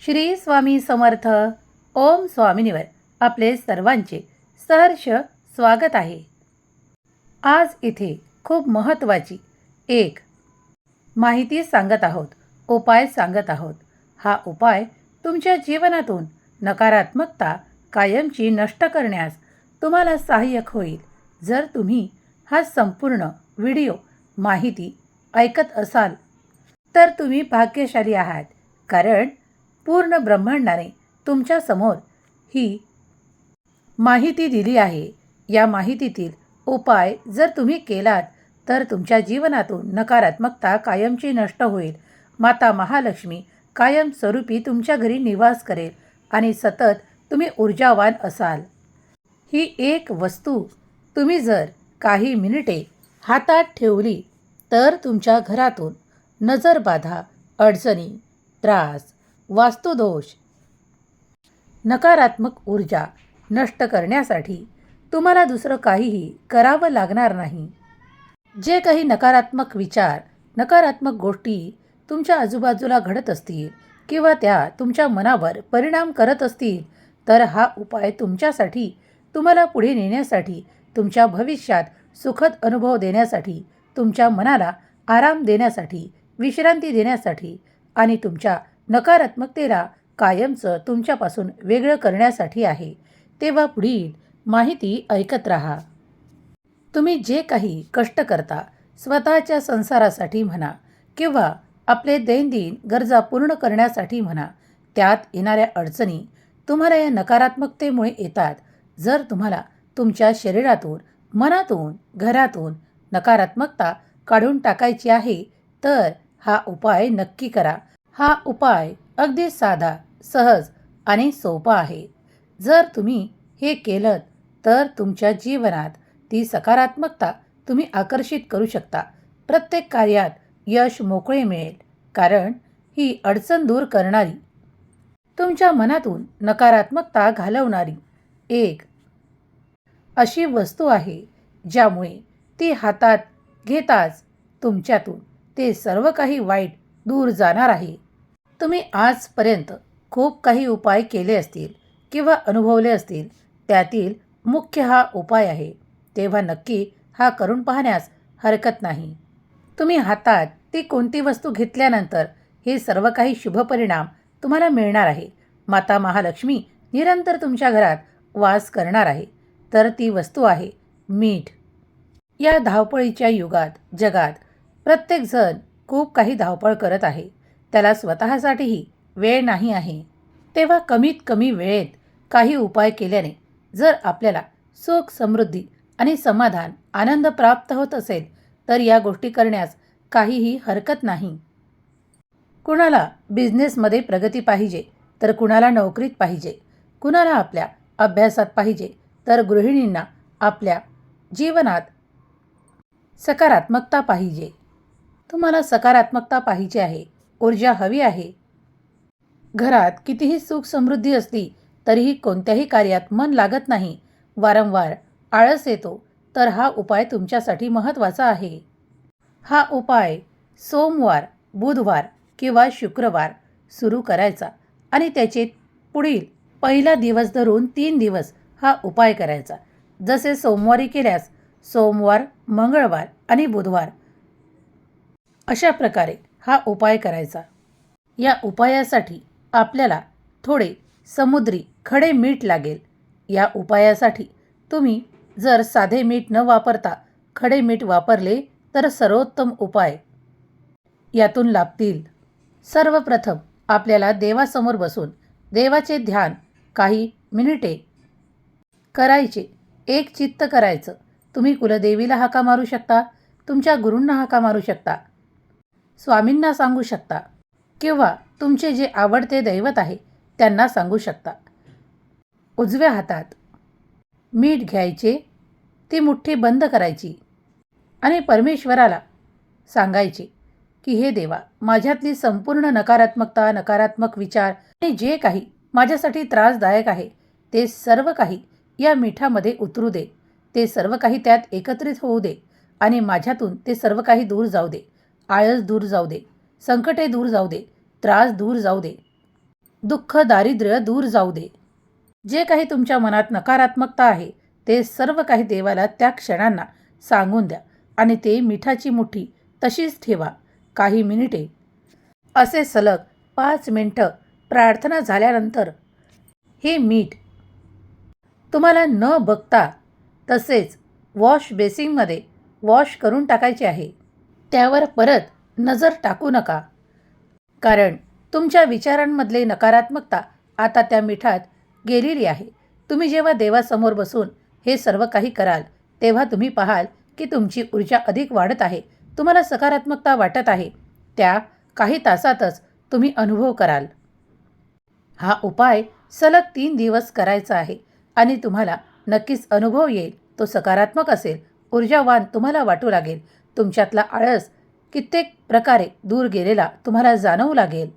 श्री स्वामी समर्थ. ओम स्वामिनीवर आपले सर्वांचे सहर्ष स्वागत आहे. आज इथे खूप महत्त्वाची एक माहिती सांगत आहोत, उपाय सांगत आहोत. हा उपाय तुमच्या जीवनातून नकारात्मकता कायमची नष्ट करण्यास तुम्हाला सहाय्यक होईल. जर तुम्ही हा संपूर्ण व्हिडिओ माहिती ऐकत असाल तर तुम्ही भाग्यशाली आहात, कारण पूर्ण ब्रह्मांडाने तुमच्यासमोर ही माहिती दिली आहे. या माहितीतील उपाय जर तुम्ही केलात तर तुमच्या जीवनातून नकारात्मकता कायमची नष्ट होईल. माता महालक्ष्मी कायमस्वरूपी तुमच्या घरी निवास करेल आणि सतत तुम्ही ऊर्जावान असाल. ही एक वस्तू तुम्ही जर काही मिनिटे हातात ठेवली तर तुमच्या घरातून नजरबाधा, अडचणी, त्रास, वास्तुदोष, नकारात्मक ऊर्जा नष्ट करण्यासाठी तुम्हाला दुसरं काहीही करावं लागणार नाही. जे काही नकारात्मक विचार, नकारात्मक गोष्टी तुमच्या आजूबाजूला घडत असतील किंवा त्या तुमच्या मनावर परिणाम करत असतील तर हा उपाय तुमच्यासाठी, तुम्हाला पुढे नेण्यासाठी, तुमच्या भविष्यात सुखद अनुभव देण्यासाठी, तुमच्या मनाला आराम देण्यासाठी, विश्रांती देण्यासाठी आणि तुमच्या नकारात्मकतेला कायमचं तुमच्यापासून वेगळं करण्यासाठी आहे. तेव्हा पुढील माहिती ऐकत राहा. तुम्ही जे काही कष्ट करता, स्वतःच्या संसारासाठी म्हणा किंवा आपले दैनंदिन गरजा पूर्ण करण्यासाठी म्हणा, त्यात येणाऱ्या अडचणी तुम्हाला या नकारात्मकतेमुळे येतात. जर तुम्हाला तुमच्या शरीरातून, मनातून, घरातून नकारात्मकता काढून टाकायची आहे तर हा उपाय नक्की करा. हा उपाय अगदी साधा, सहज आणि सोपा आहे. जर तुम्ही हे केलं तर तुमच्या जीवनात ती सकारात्मकता तुम्ही आकर्षित करू शकता. प्रत्येक कार्यात यश मोकळे मिळेल, कारण ही अडचण दूर करणारी, तुमच्या मनातून नकारात्मकता घालवणारी एक अशी वस्तू आहे, ज्यामुळे ती हातात घेताच तुमच्यातून ते सर्व काही वाईट दूर जाणार आहे. तुम्ही आजपर्यंत खूप काही उपाय केले असतील किंवा अनुभवले असतील, त्यातील मुख्य हा उपाय आहे. तेव्हा नक्की हा करून पाहण्यास हरकत नाही. तुम्ही हातात ती कोणती वस्तू घेतल्यानंतर हे सर्व काही शुभ परिणाम तुम्हाला मिळणार आहे. माता महालक्ष्मी निरंतर तुमच्या घरात वास करणार आहे. तर ती वस्तू आहे मीठ. या धावपळीच्या जगात प्रत्येकजण खूप काही धावपळ करत आहे. त्याला स्वतःसाठीही वेळ नाही आहे. तेव्हा कमीत कमी वेळेत काही उपाय केल्याने जर आपल्याला सुख, समृद्धी आणि समाधान, आनंद प्राप्त होत असेल तर या गोष्टी करण्यास काहीही हरकत नाही. कुणाला बिझनेसमध्ये प्रगती पाहिजे तर कुणाला नोकरीत पाहिजे, कुणाला आपल्या अभ्यासात पाहिजे तर गृहिणींना आपल्या जीवनात सकारात्मकता पाहिजे. तुम्हाला सकारात्मकता पाहिजे आहे, ऊर्जा हवी आहे. घरात कितीही सुख समृद्धी असली तरीही कोणत्याही कार्यात मन लागत नाही, वारंवार आळस येतो, तर हा उपाय तुमच्यासाठी महत्त्वाचा आहे. हा उपाय सोमवार, बुधवार किंवा शुक्रवार सुरू करायचा आणि त्याचे पुढील पहिला दिवस धरून 3 दिवस हा उपाय करायचा. जसे सोमवारी केल्यास सोमवार, मंगळवार आणि बुधवार अशा प्रकारे हा उपाय करायचा. या उपायासाठी आपल्याला थोडे समुद्री खडे मीठ लागेल. या उपायासाठी तुम्ही जर साधे मीठ न वापरता खडे मीठ वापरले तर सर्वोत्तम उपाय यातून लाभतील. सर्वप्रथम आपल्याला देवासमोर बसून देवाचे ध्यान काही मिनिटे करायचे. एक चित्त करायचं. तुम्ही कुलदेवीला हाका मारू शकता, तुमच्या गुरूंना हाका मारू शकता, स्वामींना सांगू शकता किंवा तुमचे जे आवडते दैवत आहे त्यांना सांगू शकता. उजव्या हातात मीठ घ्यायचे, ती मुठ्ठी बंद करायची आणि परमेश्वराला सांगायचे की हे देवा, माझ्यातली संपूर्ण नकारात्मकता, नकारात्मक विचार आणि जे काही माझ्यासाठी त्रासदायक आहे ते सर्व काही या मिठामध्ये उतरू दे. ते सर्व काही त्यात एकत्रित होऊ दे आणि माझ्यातून ते सर्व काही दूर जाऊ दे. आळस दूर जाऊ दे, संकटे दूर जाऊ दे, त्रास दूर जाऊ दे. दुःख दारिद्र्य दूर जाऊ दे. जे काही तुमच्या मनात नकारात्मकता आहे ते सर्व काही देवाला त्या क्षणांना सांगून द्या आणि ते मिठाची मुठी तशीच ठेवा. काही मिनिटे असे सलग 5 मिनिटं प्रार्थना झाल्यानंतर हे मीठ तुम्हाला न बघता तसेच वॉश बेसिनमध्ये वॉश करून टाकायचे आहे. त्यावर परत नजर टाकू नका, कारण तुमच्या विचारांमधले नकारात्मकता आता त्या मिठात गेलेली आहे. तुम्ही जेव्हा देवासमोर बसून हे सर्व काही कराल तेव्हा तुम्ही पाहाल की तुमची ऊर्जा अधिक वाढत आहे. तुम्हाला सकारात्मकता वाटत आहे. त्या काही तासातच तुम्ही अनुभव कराल. हा उपाय सलग 3 दिवस करायचा आहे आणि तुम्हाला नक्कीच अनुभव येईल. तो सकारात्मक असेल, ऊर्जावान तुम्हाला वाटू लागेल. तुमच्यातला आळस कित्येक प्रकारे दूर गेलेला तुम्हाला जाणवू लागेल.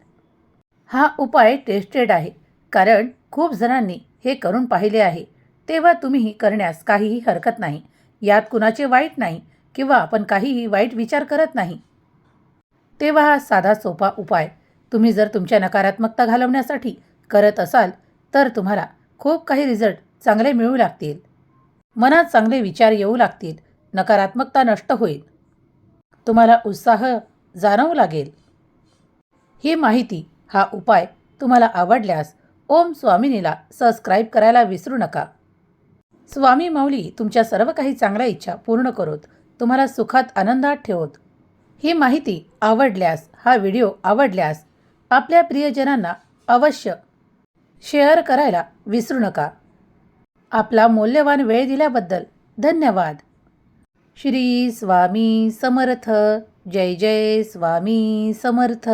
हा उपाय टेस्टेड आहे, कारण खूप जणांनी हे करून पाहिले आहे. तेव्हा तुम्हीही करण्यास काहीही हरकत नाही. यात कुणाचे वाईट नाही किंवा आपण काहीही वाईट विचार करत नाही. तेव्हा हा साधा सोपा उपाय तुम्ही जर तुमच्या नकारात्मकता घालवण्यासाठी करत असाल तर तुम्हाला खूप काही रिझल्ट चांगले मिळू लागतील. मनात चांगले विचार येऊ लागतील. नकारात्मकता नष्ट होईल. तुम्हाला उत्साह जाणवू लागेल. ही माहिती, हा उपाय तुम्हाला आवडल्यास ओम स्वामिनीला सबस्क्राईब करायला विसरू नका. स्वामी माऊली तुमच्या सर्व काही चांगल्या इच्छा पूर्ण करोत. तुम्हाला सुखात आनंदात ठेवोत. ही माहिती आवडल्यास, हा व्हिडिओ आवडल्यास आपल्या प्रियजनांना अवश्य शेअर करायला विसरू नका. आपला मौल्यवान वेळ दिल्याबद्दल धन्यवाद. श्री स्वामी समर्थ. जय जय स्वामी समर्थ.